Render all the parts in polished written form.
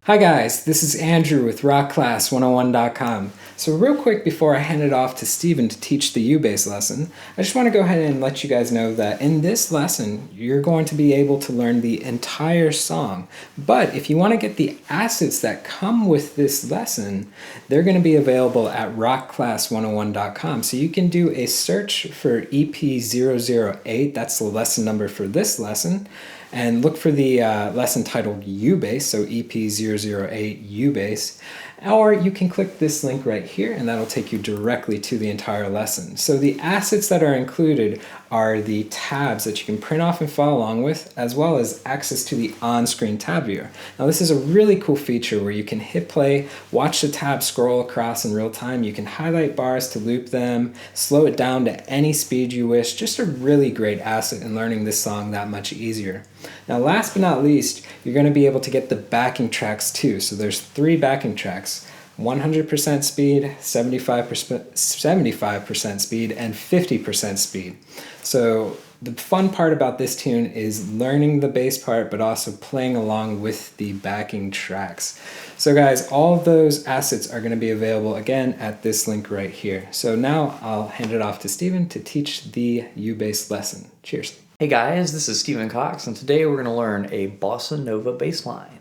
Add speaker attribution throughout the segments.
Speaker 1: Hi guys, this is Andrew with rockclass101.com. So real quick before I hand it off to Steven to teach the U-bass lesson, I just want to go ahead and let you guys know that in this lesson, you're going to be able to learn the entire song. But if you want to get the assets that come with this lesson, they're going to be available at rockclass101.com. So you can do a search for EP008, that's the lesson number for this lesson, and look for the lesson titled U-bass, so EP008 U-bass, or you can click this link right here and that'll take you directly to the entire lesson. So the assets that are included are the tabs that you can print off and follow along with, as well as access to the on-screen tab viewer. Now this is a really cool feature where you can hit play, watch the tab scroll across in real time, you can highlight bars to loop them, slow it down to any speed you wish. Just a really great asset in learning this song that much easier. Now last but not least, you're going to be able to get the backing tracks too. So there's 3 backing tracks: 100% speed, 75% speed, and 50% speed. So the fun part about this tune is learning the bass part, but also playing along with the backing tracks. So guys, all of those assets are going to be available again at this link right here. So now I'll hand it off to Steven to teach the U-bass lesson. Cheers.
Speaker 2: Hey guys, this is Stephen Cox, and today we're going to learn a Bossa Nova bass line.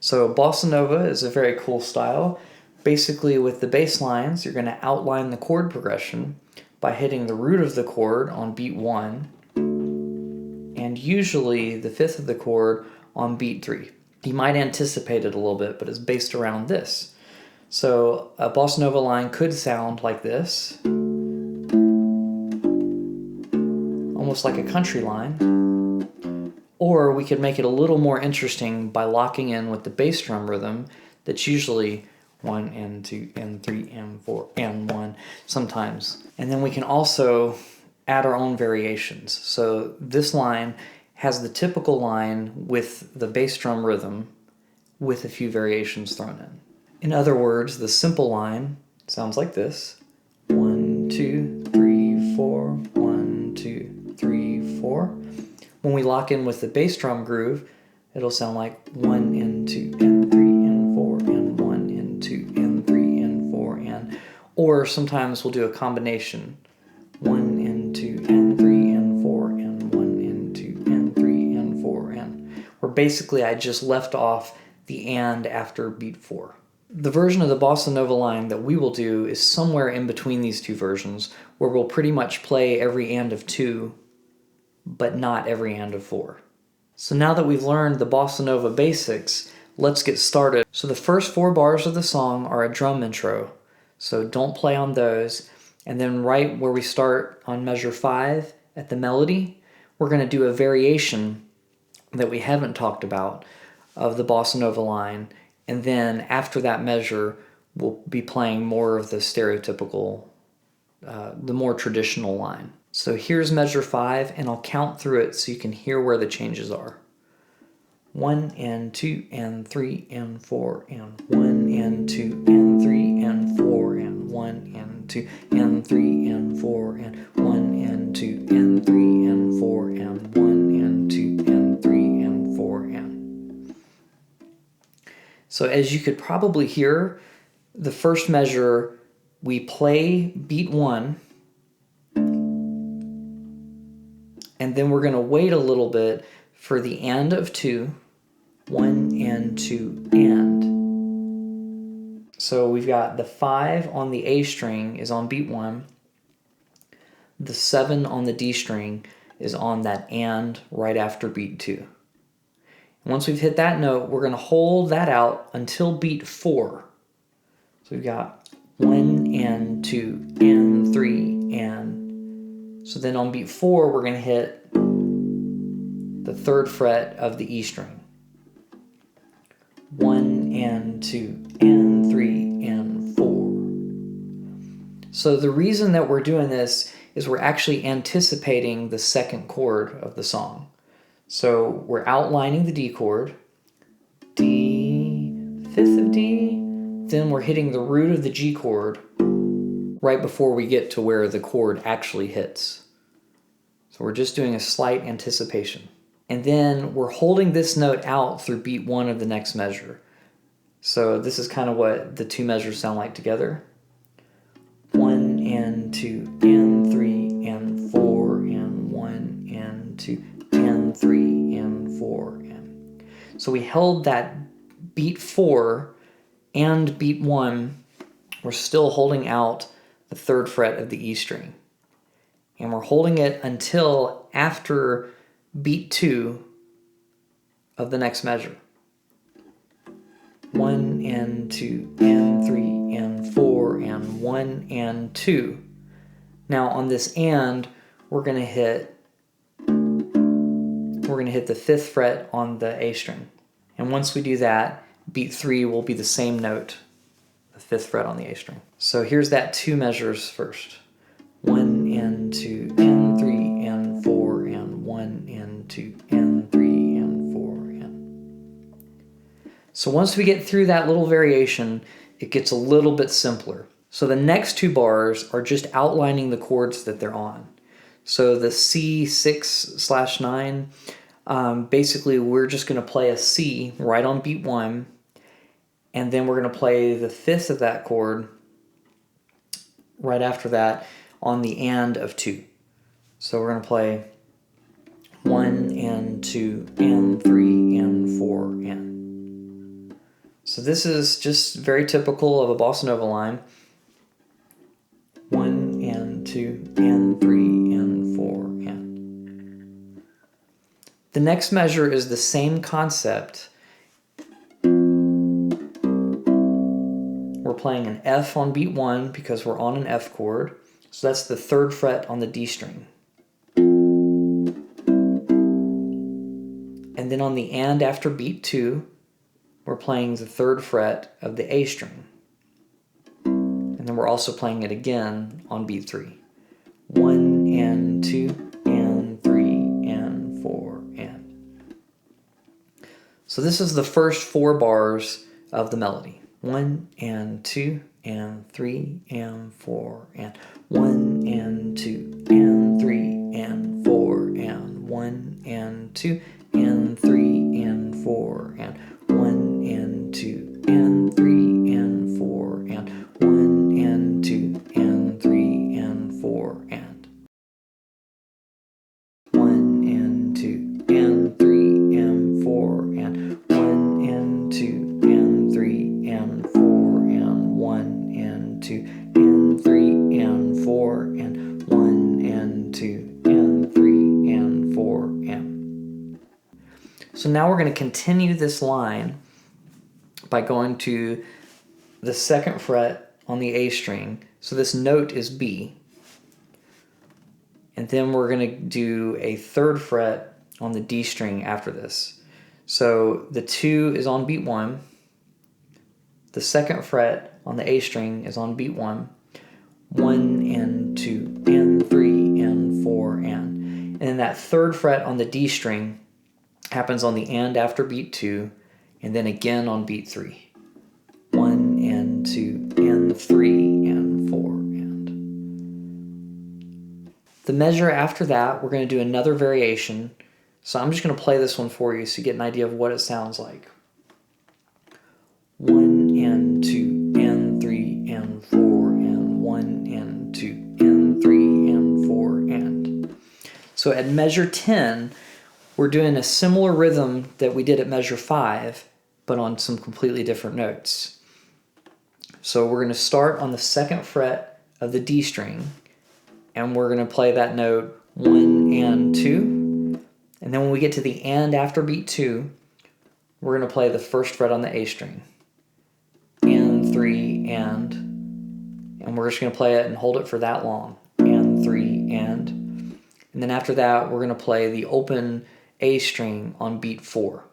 Speaker 2: So Bossa Nova is a very cool style. Basically, with the bass lines, you're going to outline the chord progression by hitting the root of the chord on beat 1, and usually the 5th of the chord on beat 3. You might anticipate it a little bit, but it's based around this. So a Bossa Nova line could sound like this, almost like a country line, or we could make it a little more interesting by locking in with the bass drum rhythm that's usually 1 and 2 and 3 and 4 and 1 sometimes. And then we can also add our own variations. So this line has the typical line with the bass drum rhythm with a few variations thrown in. In other words, the simple line sounds like this: 1, 2, 3, 4, 1, 2, 3, 4. When we lock in with the bass drum groove, it'll sound like 1 and 2 and 3 and 4 and 1 and 2 and 3 and 4 and, or sometimes we'll do a combination: 1 and 2 and 3 and 4 and 1 and 2 and 3 and 4 and, where basically I just left off the and after beat 4. The version of the Bossa Nova line that we will do is somewhere in between these two versions, where we'll pretty much play every and of 2, but not every and of 4. So now that we've learned the Bossa Nova basics, let's get started. So the first 4 bars of the song are a drum intro, so don't play on those. And then right where we start on measure 5 at the melody, we're going to do a variation that we haven't talked about of the Bossa Nova line. And then after that measure, we'll be playing more of the stereotypical, the more traditional line. So here's measure 5, and I'll count through it so you can hear where the changes are. 1 and 2 and 3 and 4 and 1 and 2 and 3 and 4 and 1 and 2 and 3 and 4 and 1 and 2 and 3 and 4 and 1 and 2 and 3 and 4 and. So as you could probably hear, the first measure, we play beat 1, and then we're going to wait a little bit for the and of 2, 1 and 2 and. So we've got the 5 on the A string is on beat 1, the 7 on the D string is on that and right after beat 2. Once we've hit that note, we're going to hold that out until beat 4. So we've got 1 and 2 and 3 and. So then on beat 4, we're going to hit the 3rd fret of the E string. 1 and 2 and 3 and 4. So the reason that we're doing this is we're actually anticipating the 2nd chord of the song. So we're outlining the D chord, D, 5th of D, then we're hitting the root of the G chord right before we get to where the chord actually hits. So we're just doing a slight anticipation. And then we're holding this note out through beat 1 of the next measure. So this is kind of what the two measures sound like together. 1 and 2 and 3 and 4 and 1 and 2 and 3 and 4 and. So we held that beat 4 and beat 1. We're still holding out the 3rd fret of the E string. And we're holding it until after beat 2 of the next measure. 1 and 2 and 3 and 4 and 1 and 2. Now on this and, we're going to hit the 5th fret on the A string. And once we do that, beat 3 will be the same note, the 5th fret on the A string. So here's that 2 measures first. 1 and 2 and 3 and 4 and 1 and 2 and 3 and 4 and. So once we get through that little variation, it gets a little bit simpler. So the next 2 bars are just outlining the chords that they're on. So the C6/9, basically we're just going to play a C right on beat 1, and then we're going to play the 5th of that chord right after that on the and of 2. So we're going to play 1 and 2 and 3 and 4 and. So this is just very typical of a bossa nova line. 1 and 2 and 3 and 4 and. The next measure is the same concept. We're playing an F on beat 1 because we're on an F chord. So that's the 3rd fret on the D string. And then on the and after beat 2, we're playing the 3rd fret of the A string. And then we're also playing it again on beat 3. 1 and 2 and 3 and 4 and. So this is the first 4 bars of the melody. 1 and 2 and 3 and 4 and. 1 and 2 and 3 and 4 and. 1 and 2 and 3 and 4 and. 1 and 2 and 3 and 4 and. 1 and 2 and 3 and 4 and. 1 and 2 and 3 and 4 and. 1 and 2 and 3 and 4 and. 1 and 2 and 3 and 4 and. 1 and 2 and 3 and 4 and. So now we're going to continue this line by going to the 2nd fret on the A string. So this note is B. And then we're going to do a 3rd fret on the D string after this. So the 2 is on beat 1. The 2nd fret on the A string is on beat 1. 1 and 2 and 3 and 4 and. And then that 3rd fret on the D string happens on the and after beat 2, and then again on beat 3. 1 and 2 and 3 and 4 and. The measure after that, we're going to do another variation. So I'm just going to play this one for you so you get an idea of what it sounds like. 1 and 2 and 3 and 4 and. 1 and 2 and 3 and 4 and. So at measure 10, we're doing a similar rhythm that we did at measure 5, but on some completely different notes. So we're going to start on the 2nd fret of the D string, and we're going to play that note 1 and 2. And then when we get to the and after beat 2, we're going to play the 1st fret on the A string. And 3 and we're just going to play it and hold it for that long. And 3 and. And then after that, we're going to play the open A string on beat 4.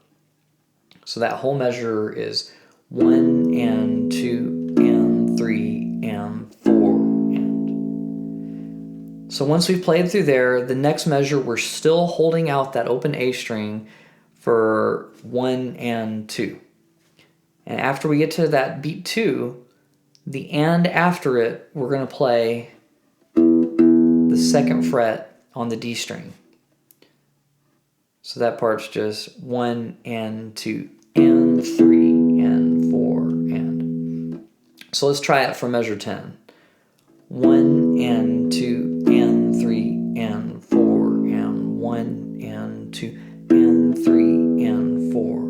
Speaker 2: So that whole measure is 1 and 2 and 3 and 4 and. So once we've played through there, the next measure we're still holding out that open A string for 1 and 2. And after we get to that beat 2, the and after it, we're going to play the 2nd fret on the D string. So that part's just 1 and 2 and 3 and 4 So let's try it for measure 10. 1 and 2 and 3 and 4 and 1 and 2 and 3 and 4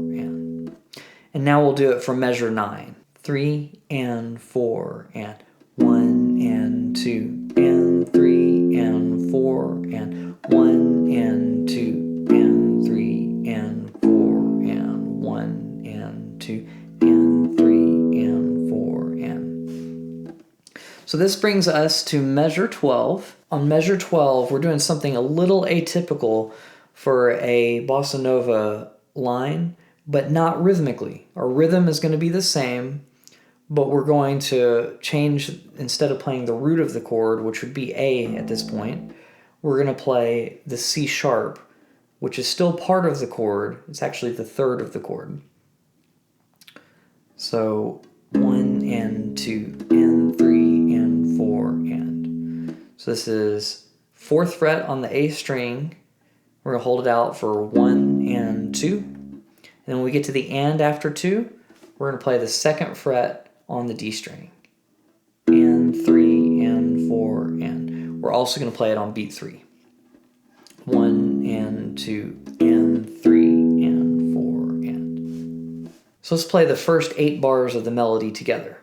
Speaker 2: and now we'll do it for measure 9. 3 and 4 and 1 and 2 and 3 and 4 and 1 and 2 and 3 and 4 and 1 and 2 and 3 and 4 and. So this brings us to measure 12. On measure 12, we're doing something a little atypical for a bossa nova line, but not rhythmically. Our rhythm is going to be the same, but we're going to change, instead of playing the root of the chord, which would be A at this point, we're going to play the C sharp, which is still part of the chord. It's actually the third of the chord. So 1 and 2 and 3 and 4 and. So this is 4th fret on the A string. We're going to hold it out for 1 and 2. And when we get to the and after 2, we're going to play the 2nd fret on the D string. And 3 and 4 and. We're also going to play it on beat 3. 1 and 2 and 3 and 4 and. So let's play the first 8 bars of the melody together.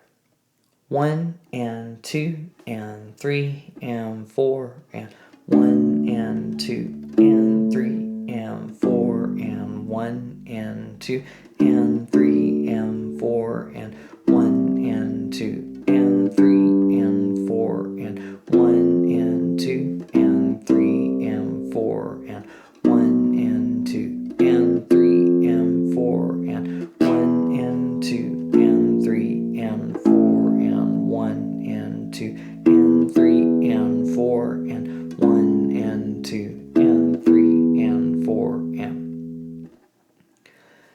Speaker 2: 1 and 2 and 3 and 4 and 1 and 2 and 3 and 4 and 1 and 2 and 3 and 4 and 1 and 2 and 3 and 4 and 1 and 2 and 3 and 4 and 1 and 2 and 3 and 4 and 1 and 2 and 3 and 4 and 1 and 2 and 3 and 4 and 1 and 2 and 3 and 4 and.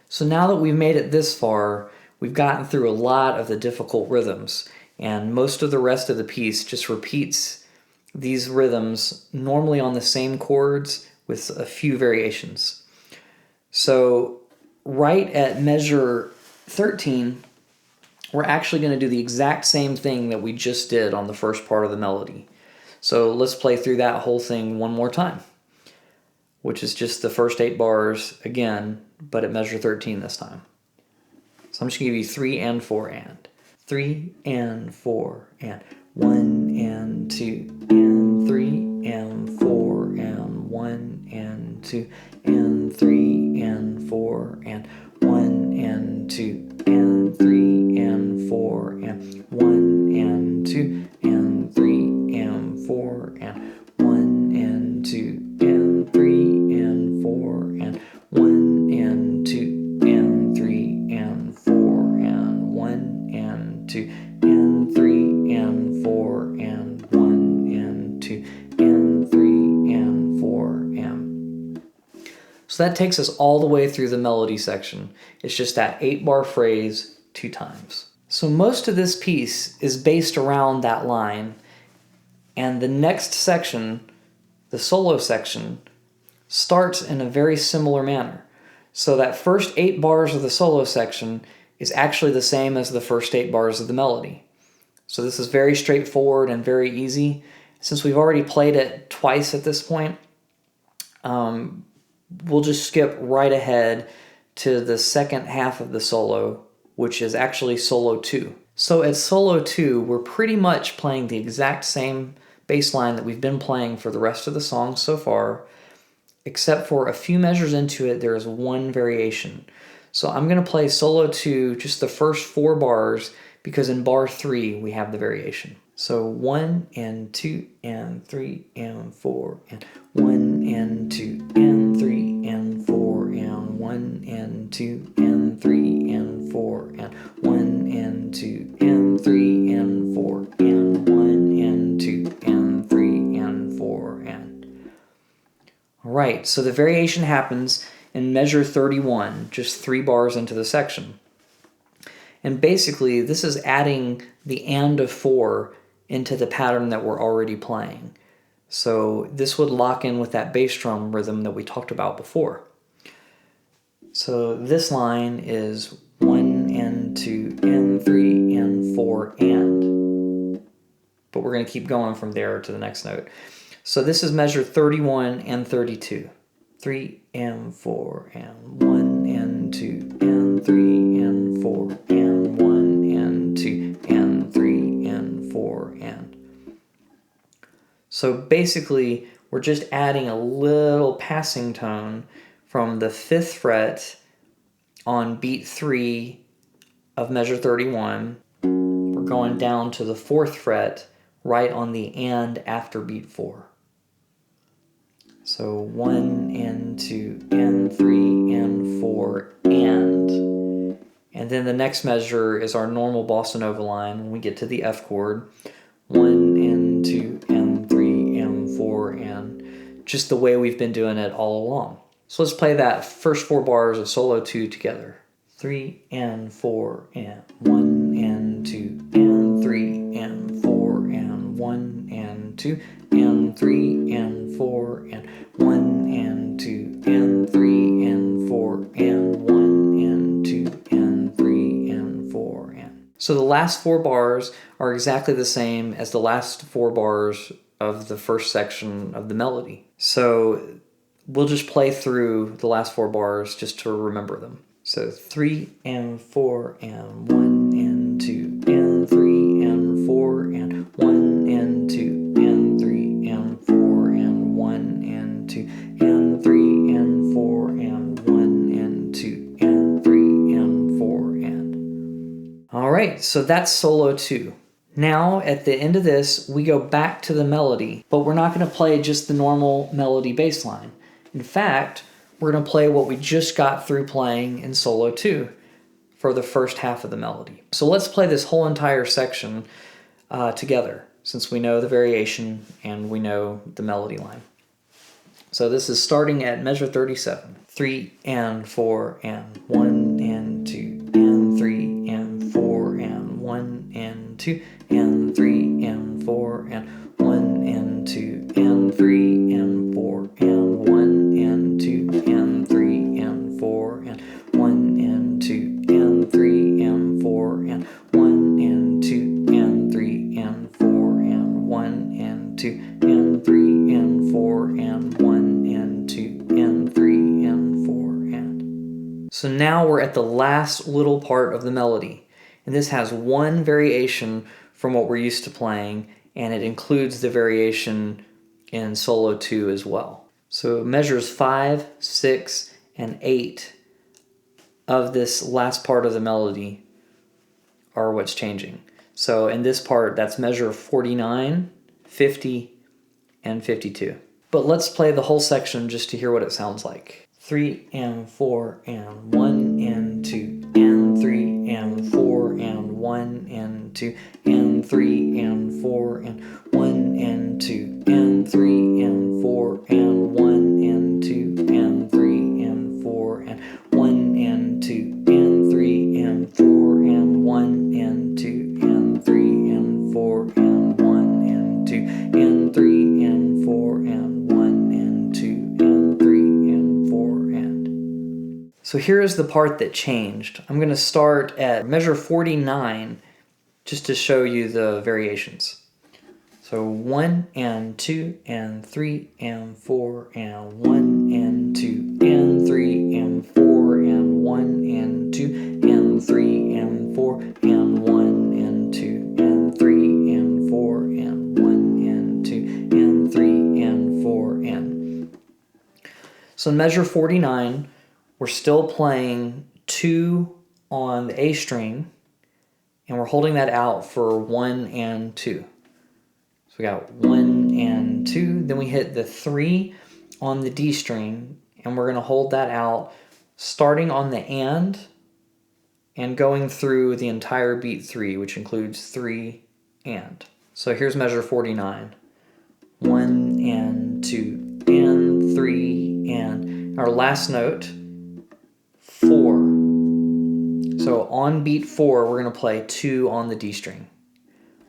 Speaker 2: So now that we've made it this far, we've gotten through a lot of the difficult rhythms, and most of the rest of the piece just repeats these rhythms, normally on the same chords with a few variations. So right at measure 13, we're actually going to do the exact same thing that we just did on the first part of the melody. So let's play through that whole thing one more time, which is just the first 8 bars again, but at measure 13 this time. So I'm just going to give you 3 and 4 and. 3 and 4 and. 1 and 2 and 3 and 4 and 1 and 2 and 3 and 4 and 1 and 2 and 3 and 4 and 1 and 2 and 3 and 4 and 1 and 2 and 3 and 4 and 1 and 2 and 3 and 4 and 1 and 2 and 3 and 4 and 1 and 2 and 3 and 4 and. So that takes us all the way through the melody section. It's just that 8-bar phrase 2 times. So most of this piece is based around that line, and the next section, the solo section, starts in a very similar manner. So that first 8 bars of the solo section is actually the same as the first 8 bars of the melody. So this is very straightforward and very easy. Since we've already played it twice at this point, we'll just skip right ahead to the second half of the solo, which is actually solo 2. So at solo 2, we're pretty much playing the exact same bass line that we've been playing for the rest of the song so far, except for a few measures into it, there is one variation. So I'm going to play solo 2, just the first 4 bars, because in bar 3 we have the variation. So 1 and 2 and 3 and 4 and 1 and 2 and 3 and 4 and 1 and 2 and 3 and 4 and 1 and 2 and 3 and 4 and 1 and 2 and 3 and 4 and. Alright, so the variation happens in measure 31, just 3 bars into the section. And basically this is adding the and of 4 into the pattern that we're already playing. So this would lock in with that bass drum rhythm that we talked about before. So this line is 1 and 2 and 3 and 4 and. But we're going to keep going from there to the next note. So this is measure 31 and 32. 3 and 4 and 1 and 2 and 3 and 4 and 1 and 2 and 3 and 4 and. So basically, we're just adding a little passing tone from the 5th fret on beat 3 of measure 31. We're going down to the 4th fret right on the and after beat 4. So 1 and 2 and 3 and 4 and. And then the next measure is our normal bossa nova line when we get to the F chord. 1 and 2 and 3 and 4 and. Just the way we've been doing it all along. So let's play that first 4 bars of solo 2 together. 3 and 4 and 1 and 2 and 3 and 4 and 1 and 2 and 3 and 4 and 1 and 2 and 3 and 4 and 1 and 2 and 3 and 4 and. So the last 4 bars are exactly the same as the last 4 bars of the first section of the melody. So we'll just play through the last 4 bars just to remember them. So 3 and 4 and 1 and 2 and 3 and 4 and 1 and 2 and 3 and 4 and 1 and 2 and 3 and 4 and 1 and 2 and 3 and 4 and. All right, so that's solo 2. Now at the end of this, we go back to the melody, but we're not going to play just the normal melody bass line. In fact, we're going to play what we just got through playing in solo 2 for the first half of the melody. So let's play this whole entire section together, since we know the variation and we know the melody line. So this is starting at measure 37. 3 and 4 and 1 and 2 and 3 and 4 and 1 and 2 and 3 and 4 and 1 and 2 and 3 and 4 and 1 and 2 and 3 and 4 and 1 and 2 and 3 and 4 and 1 and 2 and 3 and 4 and 1 and 2 and 3 and 4 and 1 and 2 and 3 and 4 and. So now we're at the last little part of the melody, and this has one variation from what we're used to playing, and it includes the variation in solo 2 as well. So measures 5, 6, and 8 of this last part of the melody are what's changing. So in this part, that's measure 49, 50, and 52. But let's play the whole section just to hear what it sounds like. 3 and 4 and 1 and 2 and 3 and 4 and 1 and 2 and 3 and 4 and 1 and 2 and 3 and 4 and 1 and 2 and 3 and 4 and 1 and 2 and 3 and 4 and 1 and 2 and 3 and 4 and 1 and 2 and 3 and 4 and 1 and 2 and 3 and 4 and. So here is the part that changed. I'm going to start at measure 49 just to show you the variations. So 1 and 2 and 3 and 4 and 1 and 2 and 3 and 4 and 1 and 2 and 3 and 4 and 1 and 2 and 3 and 4 and 1 and 2 and 3 and 4 and. So in measure 49, we're still playing 2 on the A string, and we're holding that out for 1 and 2. So we got 1 and 2, then we hit the 3 on the D string, and we're going to hold that out starting on the and going through the entire beat 3, which includes 3 and. So here's measure 49. 1 and 2 and 3 and. Our last note, 4. So on beat 4, we're going to play 2 on the D string.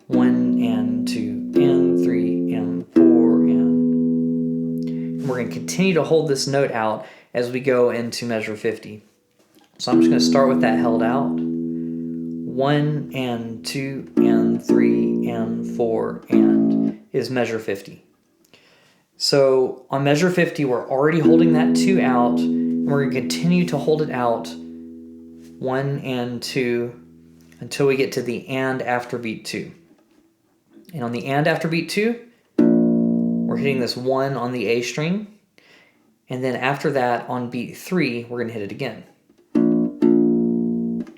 Speaker 2: 1 and 2 and 3 and 4 and we're going to continue to hold this note out as we go into measure 50. So I'm just going to start with that held out. 1 and 2 and 3 and 4 and is measure 50. So on measure 50, we're already holding that 2 out, and we're going to continue to hold it out 1 and 2 until we get to the and after beat 2. And on the and after beat 2, we're hitting this 1 on the A string. And then after that, on beat 3, we're going to hit it again.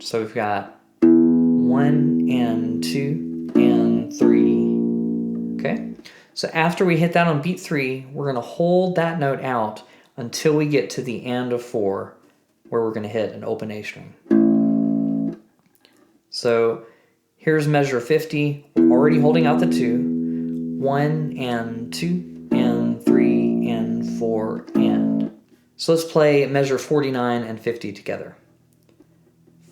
Speaker 2: So we've got 1 and 2 and 3. Okay? So after we hit that on beat 3, we're going to hold that note out until we get to the and of 4, where we're going to hit an open A string. So here's measure 50, already holding out the 2, 1 and 2 and 3 and 4 and. So let's play measure 49 and 50 together.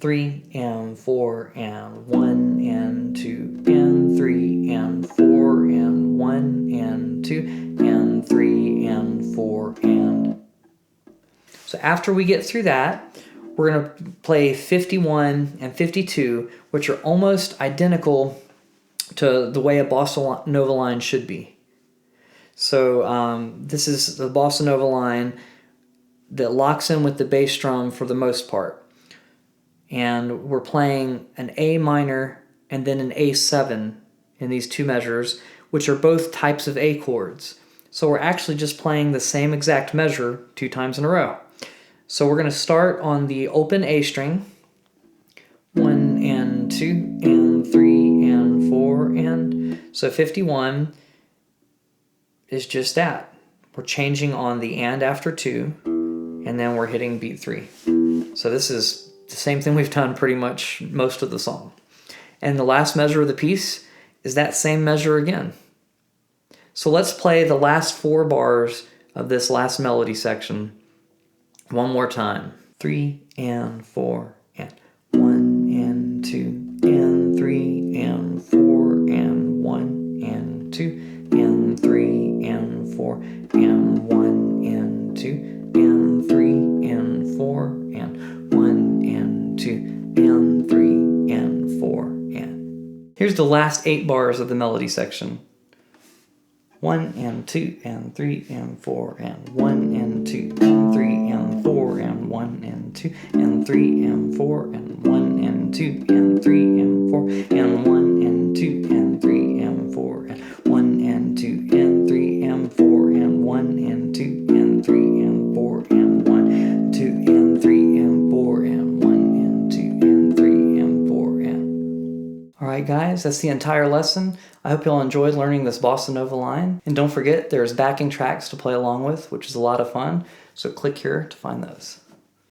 Speaker 2: 3 and 4 and 1 and 2 and 3 and 4 and 1 and 2 and 3 and 4 and. So after we get through that, we're going to play 51 and 52, which are almost identical to the way a Bossa Nova line should be. So this is the Bossa Nova line that locks in with the bass drum for the most part. And we're playing an A minor and then an A7 in these two measures, which are both types of A chords. So we're actually just playing the same exact measure 2 times in a row. So we're going to start on the open A string, 1 and 2 and 3 and 4 and. So 51 is just that. We're changing on the and after 2, and then we're hitting beat 3. So this is the same thing we've done pretty much most of the song. And the last measure of the piece is that same measure again. So let's play the last 4 bars of this last melody section one more time. 3 and 4 and 1 and 2 and 3 and 4 and 1 and 2 and 3 and 4 and 1 and 2 and 3 and 4 and 1 and 2 and 3 and 4 and. Here's the last 8 bars of the melody section. 1 and 2 and 3 and 4 and 1 and 2 and 3 and 4 and 1 and 2 and 3 and 4 and 1 and 2 and 3 and 4 and 1 and 2 and 3 and 4 and 1 and 2 and 3 and 4 and 1 and 2 and 3 and 4 and 1 2 and 3 and 4 and 1 and 2 and 3 and 4 and. Alright guys, that's the entire lesson. I hope you'll enjoy learning this Bossa Nova line. And don't forget, there's backing tracks to play along with, which is a lot of fun. So click here to find those.